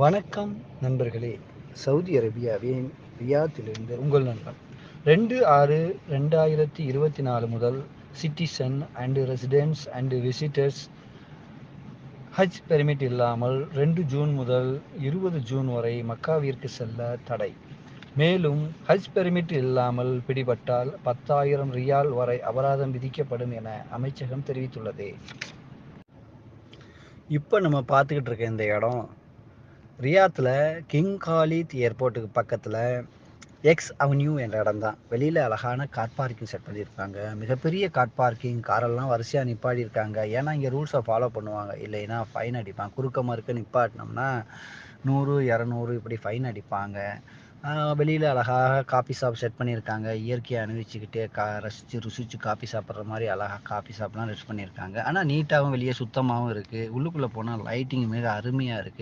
வணக்கம் நண்பர்களே. சவுதி அரேபியாவின் ரியாத்திலிருந்து உங்கள் நண்பன். 2/6/2024 முதல் citizen and residents and visitors Hajj permit இல்லாமல் 2 ஜூன் முதல் 20 ஜூன் வரை மக்காவிற்கு செல்ல தடை. மேலும் ஹஜ் பெர்மிட் இல்லாமல் பிடிபட்டால் 10,000 ரியால் வரை அபராதம் விதிக்கப்படும் என அமைச்சகம் தெரிவித்துள்ளது. இப்போ நம்ம பார்த்துக்கிட்டு இருக்க இந்த இடம் ரியாத்தில் கிங் காலித் ஏர்போர்ட்டுக்கு பக்கத்தில் எக்ஸ் அவென்யூ என்ற இடம் தான். வெளியில் அழகான கார் பார்க்கிங் செட் பண்ணியிருக்காங்க. மிகப்பெரிய கார் பார்க்கிங், காரெல்லாம் வரிசையாக நிப்பாடி இருக்காங்க. ஏன்னா இங்கே ரூல்ஸை ஃபாலோ பண்ணுவாங்க, இல்லைன்னா ஃபைன் அடிப்பாங்க. குறுக்க மறுக்க நிப்பாட்டினோம்னா 100, 200 இப்படி ஃபைன் அடிப்பாங்க. வெளியில் அழகாக காஃபி ஷாப் செட் பண்ணியிருக்காங்க. இயற்கையை அனுபவிச்சுக்கிட்டே ரசித்து ருசித்து காஃபி சாப்பிட்ற மாதிரி அழகாக காஃபி ஷாப்லாம் ரெஸ்ட் பண்ணியிருக்காங்க. ஆனால் நீட்டாகவும் வெளியே சுத்தமாகவும் இருக்குது. உள்ளுக்குள்ளே போனால் லைட்டிங் மிக அருமையாக இருக்குது.